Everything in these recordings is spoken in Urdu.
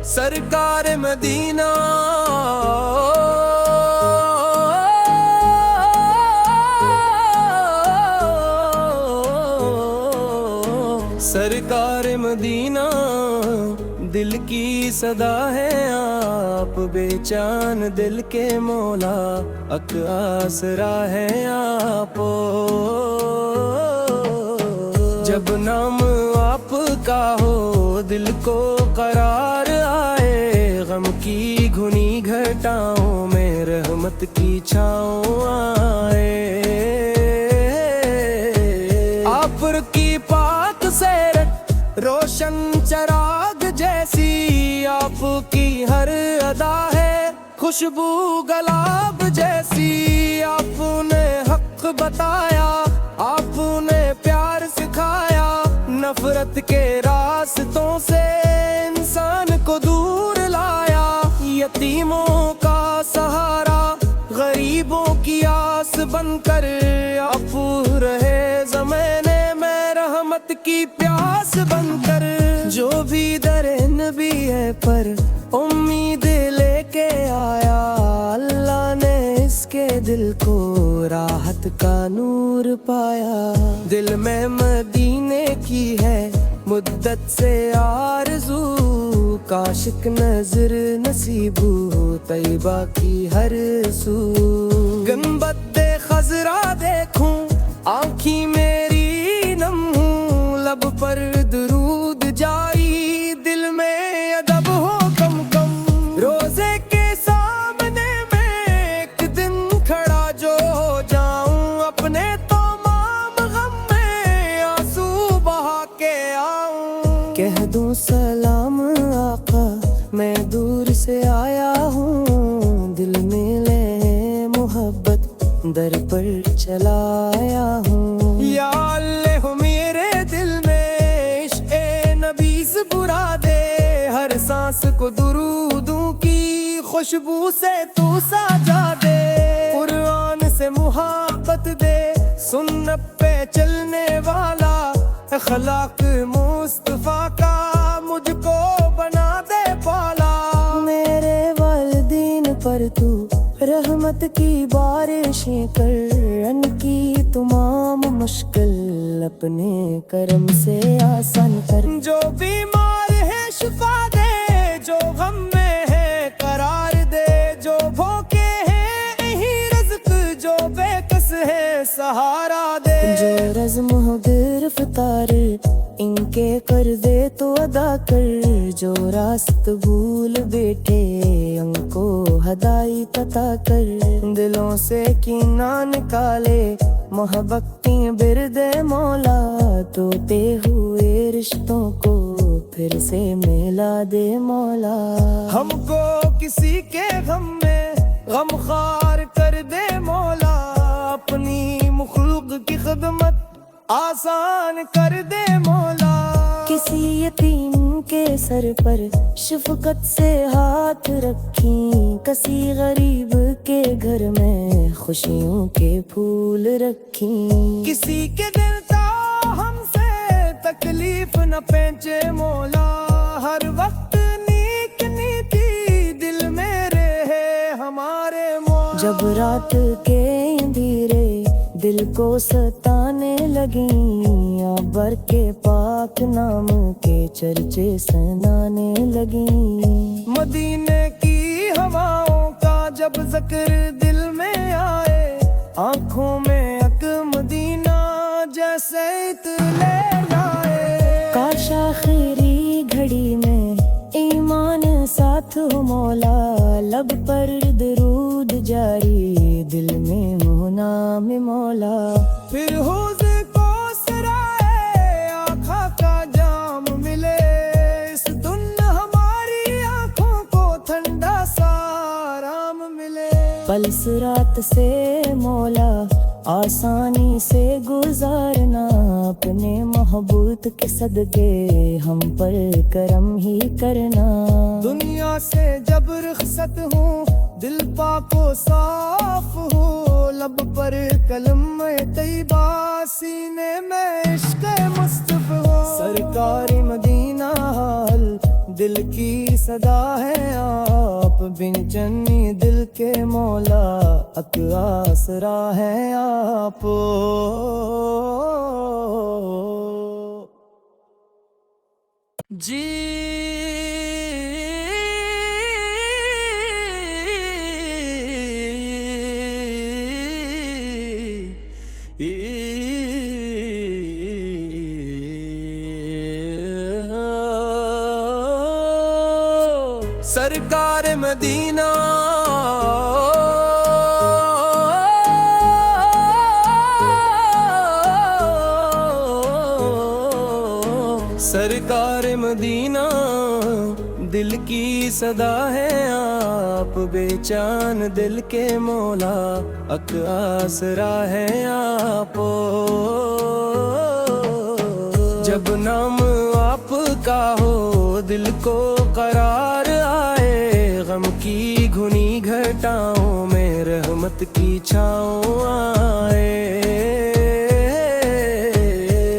سرکار مدینہ سرکار مدینہ دل کی صدا ہے آپ، بے چان دل کے مولا اک آسرا ہے آپ۔ جب نام آپ کا ہو دل کو قرار آئے، غم کی گھنی گھٹاؤں میں رحمت کی چھاؤں آئے۔ آپ کی پاک سیرت روشن چراغ جیسی، آپ کی ہر ادا ہے خوشبو گلاب جیسی۔ آپ نے حق بتایا، آپ نے پیار سکھایا، نفرت کے راستوں سے انسان کو دور لایا۔ یتیموں کا سہارا، غریبوں کی آس بن کر آپ رہے زمانے میں رحمت کی پیاس بن کر۔ جو بھی در نبی ہے پر امید لے کے آیا، اللہ نے اس کے دل کو راحت کا نور پایا۔ دل میں مدینے کی ہے مدت سے آرزو، کاشک نظر نصیب ہو طیبہ کی ہر سو۔ گنبد خضرا دیکھوں آنکھیں میری نم ہوں، لب پر درود جاری دل میں ادب ہو کم کم۔ روزے کے سامنے میں ایک دن کھڑا جو ہو جاؤں، اپنے تمام غم میں آنسو بہا کے آؤں۔ کہہ دوں سلام آقا میں دور سے آیا ہوں، دل میں لے محبت در پر چلایا ہوں۔ یا اللہ میرے دل میں عشق نبی سے برا دے، ہر سانس کو درودوں کی خوشبو سے تو سجا دے۔ قرآن سے محبت دے، سنت پہ چلنے والا، اخلاق مصطفیٰ کا مجھ کو بنا دے پالا۔ میرے والدین پر تو رحمت کی بارشیں کر، ان کی تمام مشکل اپنے کرم سے آسان کر۔ جو بیمار ہے شفا دے، جو غم میں ہے قرار دے، جو بھوکے ہیں یہی رزق، جو بے کس ہے سہارا دے۔ جو رزم ہو گرفتار ان کے کر دے تو ادا کر، جو راست بھول بیٹھے ان کو ہدایت عطا کر۔ دلوں سے کینہ نکالے محبتیں برد مولا، ٹوٹے ہوئے رشتوں کو پھر سے ملا دے مولا۔ ہم کو کسی کے غم میں غم خوار کر دے مولا، اپنی مخلوق کی خدمت آسان کر دے مولا۔ کسی یتیم کے سر پر شفقت سے ہاتھ رکھیں، کسی غریب کے گھر میں خوشیوں کے پھول رکھیں۔ کسی کے دل کا ہم سے تکلیف نہ پہنچے مولا، ہر وقت نیک نیتی دل میں رہے ہمارے مولا۔ جب رات کے اندھیرے دل کو ستانے لگیں، ابر کے پاک نام کے چرچے سنانے لگیں۔ مدینے کی ہواؤں کا جب ذکر دل میں آئے، آنکھوں میں اک مدینہ جیسے اتلے لائے۔ کاش آخری گھڑی میں ایمان ساتھ ہو مولا، لب پر درود جاری دل میں ہو نام مولا۔ پھر حوض کو سرائے آقا کا جام ملے، اس دن ہماری آنکھوں کو ٹھنڈا سا آرام ملے۔ پل صراط سے مولا آسانی سے گزارنا اپنے محبوب کے صدقے ہم پر کرم ہی کرنا۔ دنیا سے جب رخصت ہوں دل پاک و صاف ہو، لب پر کلمہ طیبہ سینے میں عشق مصطفیٰ ہو۔ سرکار مدینہ حال دل کی صدا ہے آپ، بن چنی دل کے مولا اک آسرا ہے آپ۔ سرکار مدینہ سرکار مدینہ دل کی صدا ہے آپ، بے چان دل کے مولا اک آسرا ہے آپ۔ جب نام آپ کا ہو دل کو قرار آئے، غم کی گھنی گھٹاؤں میں رحمت کی چھاؤں آئے۔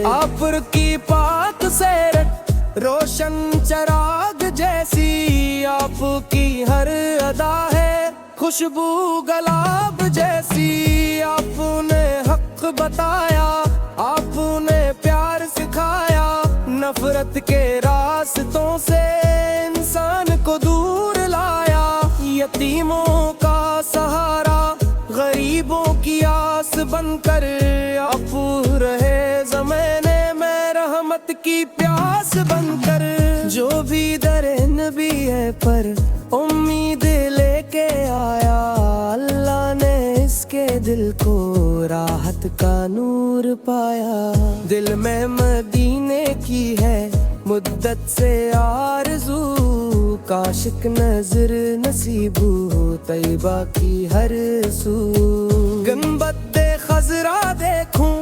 آپ کی پاک سیرت روشن چراغ جیسی، آپ کی ہر ادا ہے خوشبو گلاب جیسی۔ آپ نے حق بتایا، آپ نے پیار سکھایا، نفرت کے راستوں سے انسان کو دور لایا۔ یتیموں کا سہارا غریبوں کی آس بن کر، آپ رہے زمانے میں رحمت کی پیاس بن کر۔ جو بھی در نبی ہے پر امید لے کے آیا، اللہ نے اس کے دل کو راحت کا نور پایا۔ دل میں مدینے کی ہے مدت سے آرزو، کاشک نظر نصیب ہو طیبہ کی ہر سو۔ گنبد خضرا دیکھوں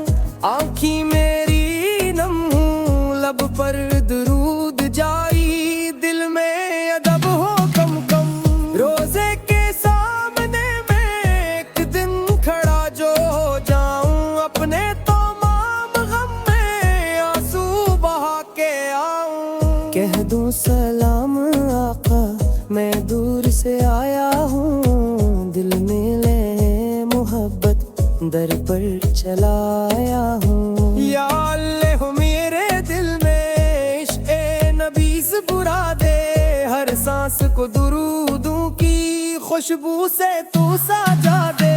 آنکھی میری نم ہوں، لب پر درود جاری دل میں ادب ہو کم کم۔ روزے کے سامنے میں ایک دن کھڑا جو ہو جاؤں، اپنے تمام غم میں آنسو بہا کے آؤں۔ کہہ دوں سلام آقا میں دور سے آیا ہوں، دل میں لے محبت در پر چلایا ہوں۔ یا اللہ میرے دل میں عشق نبی سے برا دے، ہر سانس کو درودوں کی خوشبو سے تو سجا دے۔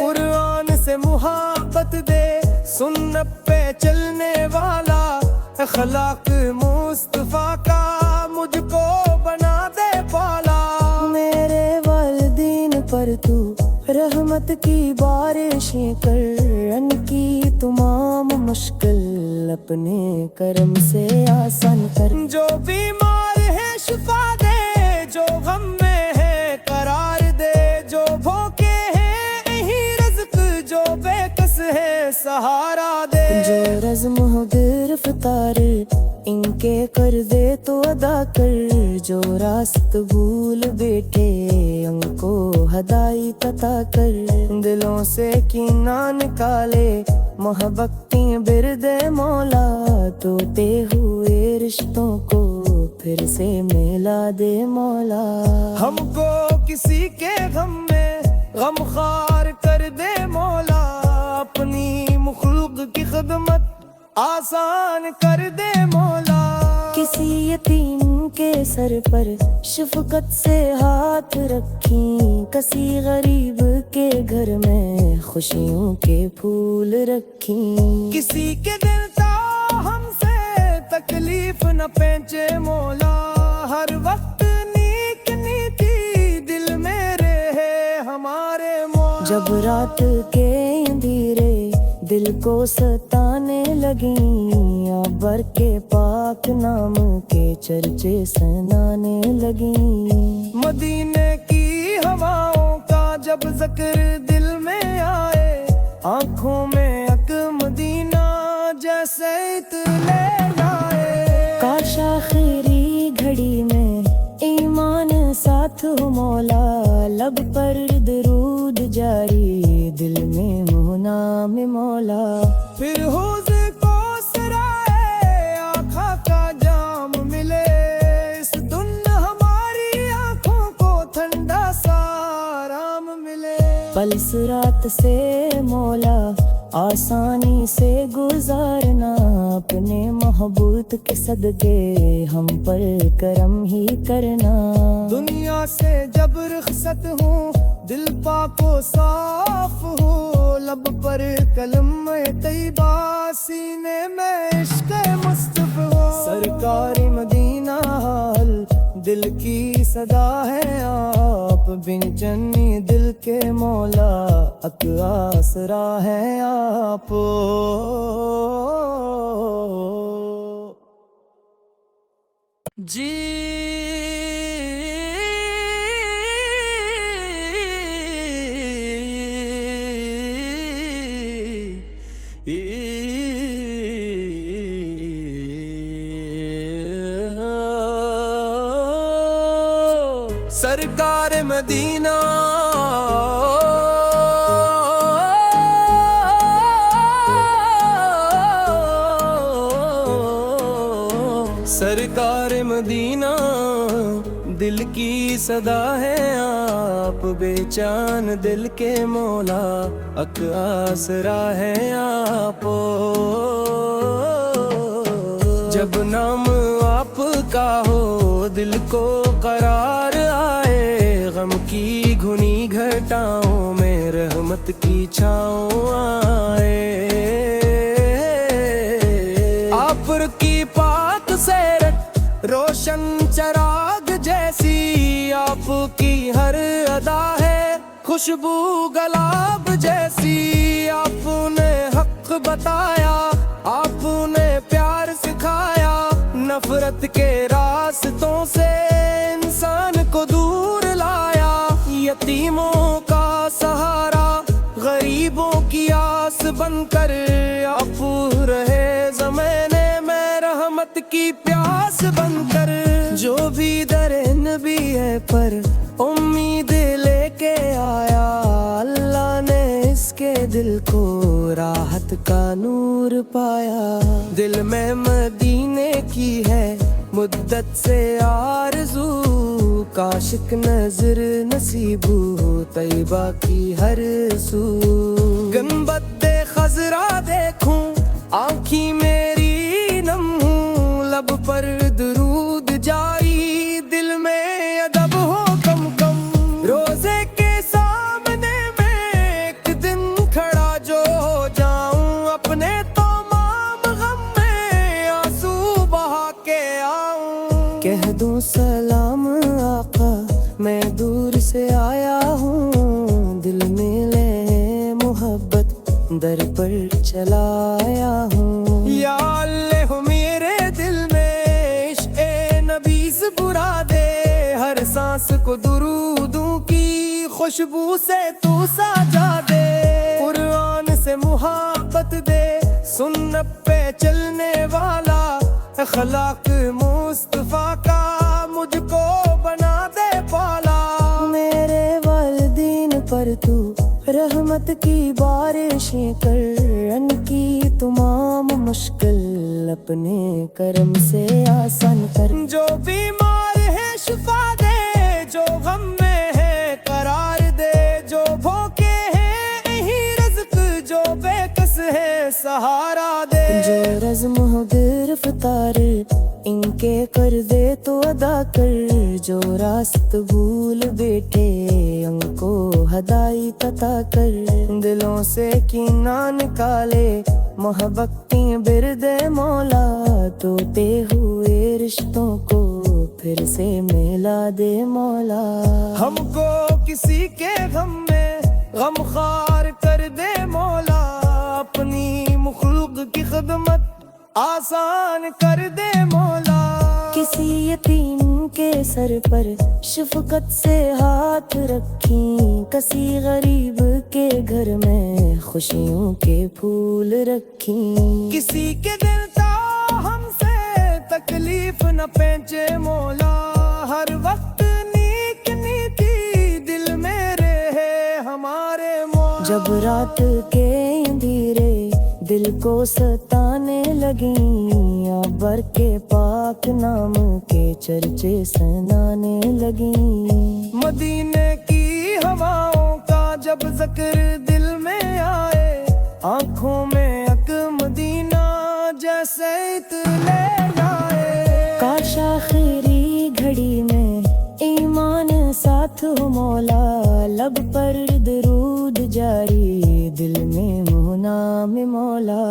قرآن سے محبت دے، سنت پہ چلنے والا، اخلاق مصطفیٰ کا مجھ کو بنا دے پالا۔ میرے والدین پر تو رحمت کی بارشیں کر، ان کی تمام مشکل اپنے کرم سے آسان کر۔ جو بیمار ہے شفا دے، جو غم میں ہے قرار دے، جو بھوکے ہیں یہی رزق، جو بے کس ہے سہارا دے۔ جو رزم ہو گرفتار ان کے کر دے تو ادا کر، جو راست بھول بیٹھے ان کو ہدایت عطا کر۔ دلوں سے کینہ نکالے محبت کی برد مولا، ٹوٹے ہوئے رشتوں کو پھر سے ملا دے مولا۔ ہم کو کسی کے غم میں غم خوار کر دے مولا، اپنی مخلوق کی خدمت آسان کر دے مولا۔ کسی یتیم کے سر پر شفقت سے ہاتھ رکھیں، کسی غریب کے گھر میں خوشیوں کے پھول رکھیں۔ کسی کے دل کا ہم سے تکلیف نہ پہنچے مولا، ہر وقت نیک نیتی دل میں رہے ہمارے مولا۔ جب رات کے اندھیرے دل کو ستانے لگیں، ابر کے پاک نام کے چرچے سنانے لگیں۔ مدینے کی ہواؤں کا جب ذکر دل میں آئے، آنکھوں میں اک مدینہ جیسے اتلے جائے. کاش آخری گھڑی میں ایمان ساتھ ہو مولا، لب پر درود جاری، دل میں ہو نام مولا. پھر حوض کوثرائے آقا کا جام ملے، اس دن ہماری آنکھوں کو ٹھنڈا سا آرام ملے. پلس رات سے مولا آسانی سے گزارنا، اپنے محبوب کے صدقے ہم پر کرم ہی کرنا. دنیا سے جب رخصت ہوں دل پاک و صاف ہو، لب پر کلمہ طیبہ سینے میں عشق مصطفیٰ ہو. سرکار مدینہ حال دل کی صدا ہے آپ، بن چنی دل کے مولا اک آسرا ہے آپ. سرکار مدینہ سرکار مدینہ دل کی صدا ہے آپ، بے چان دل کے مولا اک آسرا ہے آپ. جب نام آپ کا ہو دل کو قرار آئے، غم کی گھنی گھٹاؤں میں رحمت کی چھاؤں آئے. آپ کی پاک سیرت روشن چراغ جیسی، آپ کی ہر ادا ہے خوشبو گلاب جیسی. آپ نے حق بتایا، آپ نے پیار سکھایا، نفرت کے راستوں سے انسان کو دور لایا. یتیموں کا سہارا، غریبوں کی آس بن کر آپ رہے زمانے میں رحمت کی پیاس بن کر. جو بھی در نبی ہے پر امید لے کے آیا، اللہ نے اس کے دل کو راحت کا نور پایا. دل میں مدینے کی ہے مدت سے آرزو، کاشک نظر نصیب ہو طیبہ کی ہر سو. گنبد خضرا دیکھوں آنکھی میری نم ہوں، لب پر درود جاری، دل میں ادب ہو کم کم. روزے کے سامنے میں ایک دن کھڑا جو ہو جاؤں، اپنے تمام غم میں آنسو بہا کے آؤں. کہہ دوں سلام آقا میں دور سے آیا ہوں، دل میں لے محبت در پر چلایا ہوں. یا اللہ میرے دل میں عشق نبی سے برا دے، ہر سانس کو درودوں کی خوشبو سے تو سجا دے. قرآن سے محبت دے، سنت پہ چلنے والا، اخلاق مصطفیٰ کا مجھ کو بنا دے پالا. میرے والدین پر تو رحمت کی بارشیں کر، ان کی تمام مشکل اپنے کرم سے آسان کر. جو بیمار ہے شفا دے، جو غم میں ہے قرار دے، جو بھوکے ہیں یہی رزق، جو بے کس ہے سہارا دے. جو رزم ہو گرفتار ان کے کر دے تو ادا کر، جو راست بھول بیٹھے ان کو ہدایت عطا کر. دلوں سے کینہ نکالے محبت برد مولا، ٹوٹے ہوئے رشتوں کو پھر سے ملا دے مولا. ہم کو کسی کے غم میں غم خوار کر دے مولا، اپنی مخلوق کی خدمت آسان کر دے مولا. کسی یتیم کے سر پر شفقت سے ہاتھ رکھیں، کسی غریب کے گھر میں خوشیوں کے پھول رکھیں۔ کسی کے دل تا ہم سے تکلیف نہ پہنچے مولا، ہر وقت نیک نیتی دل میں رہے ہمارے مولا۔ جب رات کے اندھیرے دل کو ستانے لگیں، ابر کے پاک نام کے چرچے سنانے لگیں۔ مدینے کی ہواؤں کا جب ذکر دل میں آئے، آنکھوں میں اک مدینہ جیسے اتلے جائے۔ کاش آخری گھڑی میں ایمان ساتھ ہو مولا، لب پر درود جاری دل میں نام مولا۔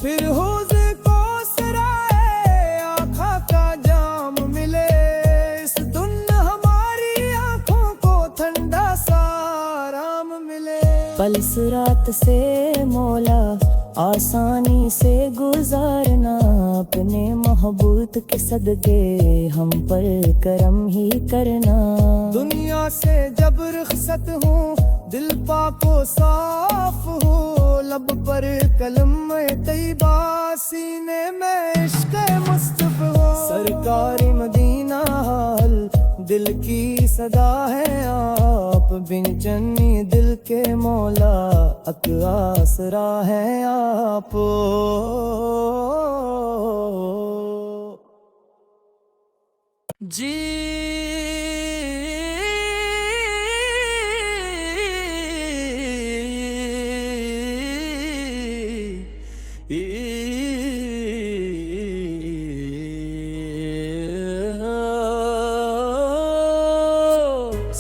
پھر حوض کو سرائے آقا کا جام ملے، اس دن ہماری آنکھوں کو ٹھنڈا سا آرام ملے۔ پلس رات سے مولا آسانی سے گزارنا، اپنے محبوب کے صدقے ہم پر کرم ہی کرنا۔ دنیا سے جب رخصت ہوں دل پاک و صاف ہو، لب پر کلمہ طیبہ سینے میں عشق مصطفیٰ ہو۔ سرکار مدینہ حال دل کی صدا ہے آپ، بن چنی دل کے مولا اک آسرا ہے آپ۔ جی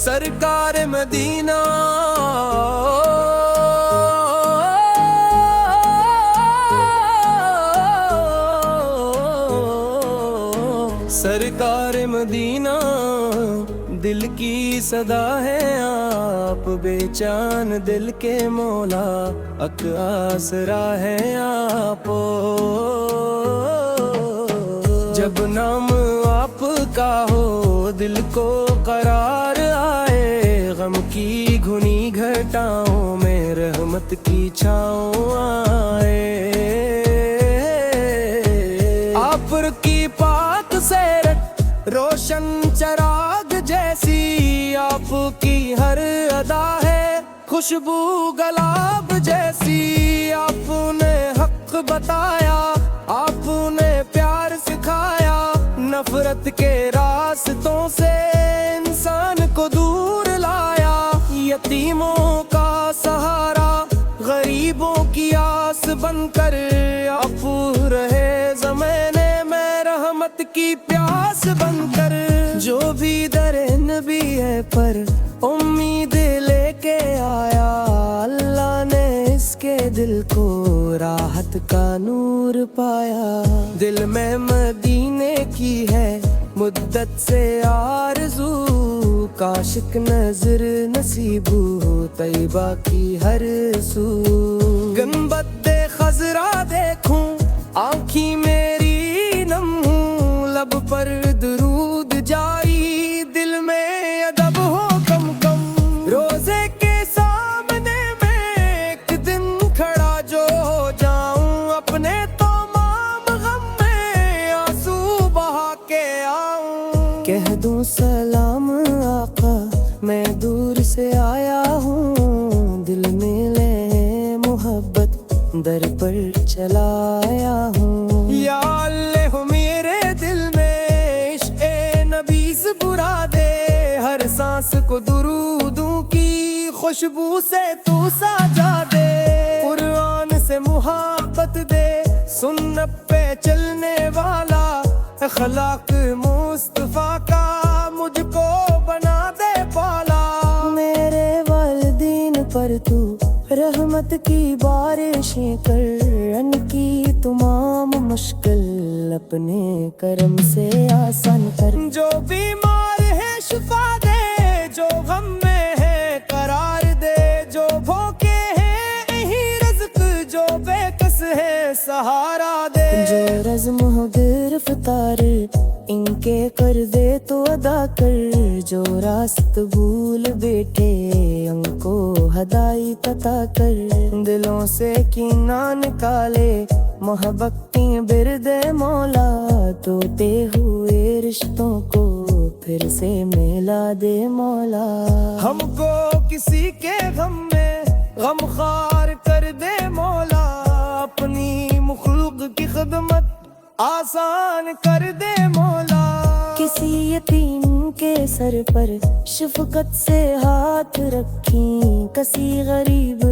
سرکار مدینہ سرکار مدینہ دل کی صدا ہے آپ، بے چان دل کے مولا اک آسرا ہے آپ۔ جب نام آپ کا ہو دل کو قرار آئے، غم کی گھنی گھٹاؤں میں رحمت کی چھاؤں آئے۔ آپ کی پاک سیرت روشن چراغ جیسی، آپ کی ہر ادا ہے خوشبو گلاب جیسی۔ آپ نے حق بتایا، آپ نے پیار سکھایا، نفرت کے راستوں سے انسان کو دور لایا۔ یتیموں کا سہارا، غریبوں کی آس بن کر آپ رہے زمانے میں رحمت کی پیاس بن کر۔ جو بھی در نبی ہے پر امید لے کے آیا، اللہ نے اس کے دل کو راحت کا نور پایا۔ دل میں مدینے کی ہے مدت سے آرزو، کاشک نظر نصیب ہو طیبہ کی ہر سو۔ گنبد خضرا دیکھوں آنکھی میری نم ہوں، لب پر درود جاری دل میں ادب ہو کم کم۔ روزے کے سامنے میں ایک دن کھڑا جو ہو جاؤں، اپنے تمام غم میں آنسو بہا کے آؤں۔ کہہ دوں سلام آقا میں دور سے آیا ہوں، دل میں لے محبت در پر چلایا ہوں۔ یا اللہ میرے دل میں عشق نبی برا دے، ہر سانس کو درودوں کی خوشبو سے تو سجا دے۔ قرآن سے محبت دے، سنت پہ چلنے والا، اخلاق مصطفیٰ کا مجھ کو بنا دے پالا۔ میرے والدین پر تو رحمت کی بارشیں کر، ان کی تمام مشکل اپنے کرم سے آسان کر۔ جو بیمار ہے شفا دے، جو غم میں ہے قرار دے، جو بھوکے ہیں یہی رزق، جو بے کس ہے سہارا دے۔ جو رزم ہو گرفتار ان کے قرضے تو ادا کر، جو راست بھول بیٹھے ان کو ہدایت عطا کر، دلوں سے کینہ نکالے محبتیں برد مولا، ٹوٹے ہوئے رشتوں کو پھر سے ملا دے مولا، ہم کو کسی کے غم میں غمخوار کر دے مولا، اپنی مخلوق کی خدمت آسان کر دے مولا، کسی یتیم کے سر پر شفقت سے ہاتھ رکھیں، کسی غریب